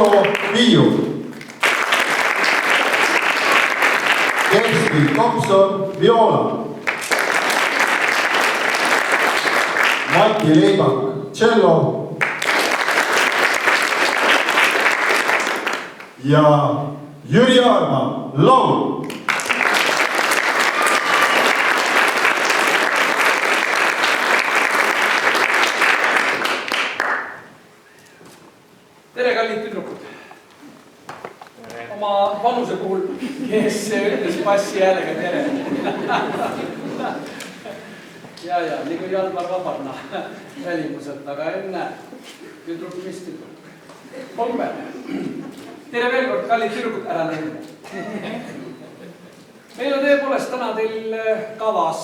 Paolo Viiu, Kersti Thompson viola, Mati Leibak cello ja Jüri Aarma laul. Tere, kallid tüdrukud! Oma vanuse puhul, kes ütles passi häälega tere. Ja, nii kui Jalmar Vabarna välimuselt, aga enne tüdruk, mis tüdruk? Kolme. Tere veel kord, kallid tüdrukud, ära neile. Meil on tõepoolest täna teil kavas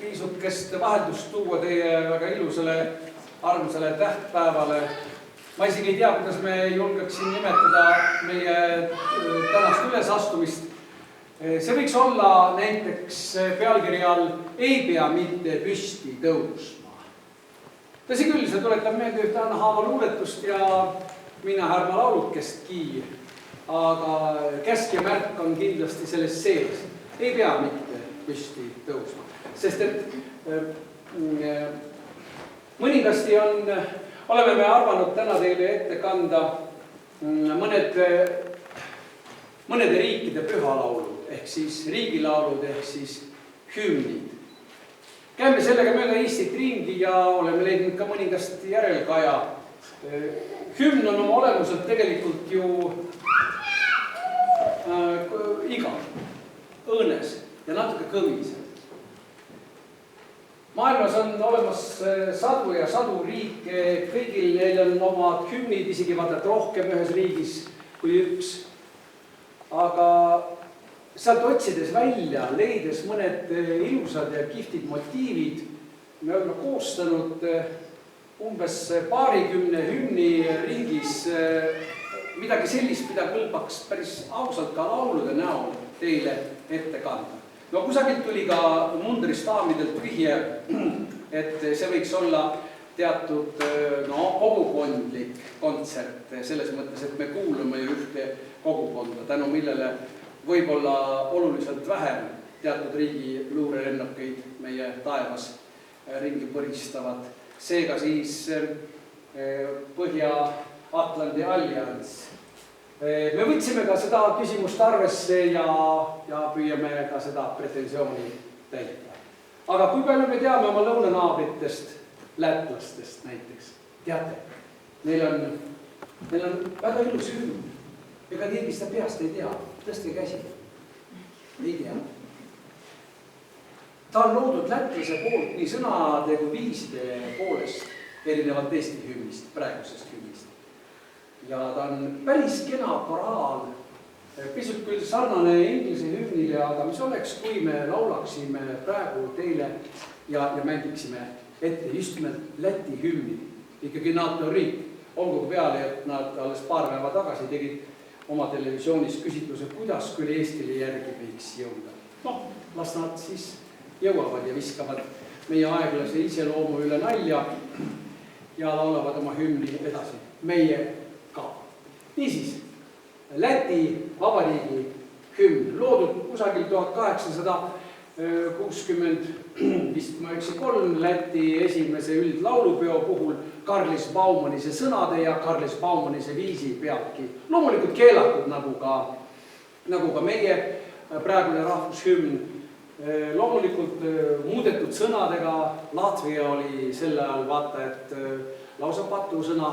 piisukest vaheldust tuua teie väga ilusale armsale tähtpäevale. Ma isegi ei tea, kuidas me julgeksin nimetada meie tänast ülesastumist. See võiks olla näiteks pealkirja all ei pea mitte püsti tõusma. Tõsi küll, see tuletab meelde ühte Anna Haava luuletust ja mina Härma laulukestki, aga käsk ja märk on kindlasti selles sees. Ei pea mitte püsti tõusma. Sest et mõningasti oleme me arvanud täna teile ette kanda mõnede riikide pühalaulud, ehk siis riigilaulud, ehk siis hümnid. Käime sellega mööda Eestit ringi ja oleme leidnud ka mõningast järelkaja. Hümn on oma olemuselt tegelikult ju igav, õõnes ja natuke kõmisel. Maailmas on olemas sadu ja sadu riike, kõigil neil on omad hümnid, isegi vaatad rohkem ühes riigis kui üks. Aga sealt otsides välja, leides mõned ilusad ja kihvtid motiivid, me oleme koostanud umbes paarikümne hümni ringis midagi sellist, mida kõlbaks päris ausalt ka laulude näol teile ette kanda. No kusagilt tuli ka mundrist daamidelt vihje, et see võiks olla teatud kogukondlik kontsert selles mõttes, et me kuulume ju ühte kogukonda, tänu millele võib-olla oluliselt vähem teatud riigi luurelennukeid meie taevas ringi põristavad. Seega siis Põhja-Atlandi allianss. Me võtsime ka seda küsimust arvesse ja püüame ka seda pretensiooni täita. Aga kui palju me teame oma lõunanaabritest, lätlastest näiteks? Teate, neil on väga ilus hümn. Ega keegi seda peast ei tea. Tõstke käsi. Ei tea. Ta on loodud lätlase poolt nii sõnade kui viiside poolest erinevalt Eesti hümnist, praegusest hümnist. Ja ta on päris kena koraal, pisut küll sarnane inglise hümnile, aga mis oleks, kui me laulaksime praegu teile ja mängiksime ette just nimelt Läti hümni. Ikkagi NATO riik, olgu peale, et nad alles paar päeva tagasi tegid oma televisioonis küsitluse, kuidas küll Eestile järgi võiks jõuda. Las nad siis jõuavad ja viskavad meie aeglase iseloomu üle nalja ja laulavad oma hümni edasi. Meie ka. Niisiis, Läti Vabariigi hümn, loodud kusagil 1863 Läti esimese üldlaulupeo puhul Karlis Baumanise sõnade ja Karlis Baumanise viisi pealtki. Loomulikult keelatud nagu ka meie praegune rahvushümn. Loomulikult muudetud sõnadega. Latvia oli selle ajal vaata, et lausa patusõna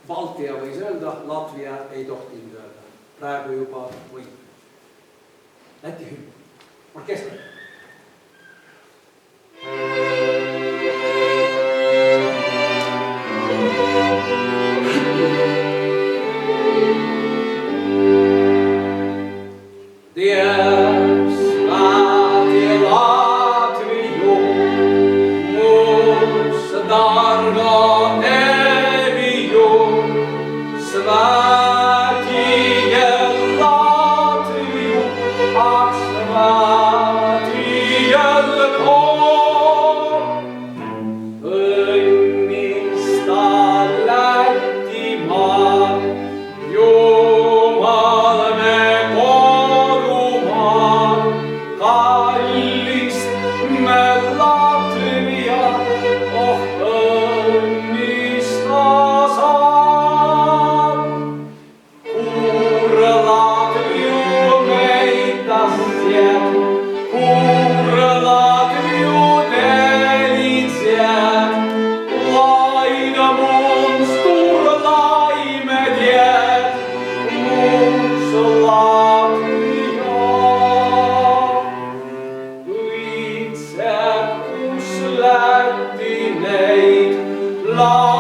Baltia võis öelda, Latvia ei tohtinud öelda. Praegu juba võib. Läti hümn. Orkester. La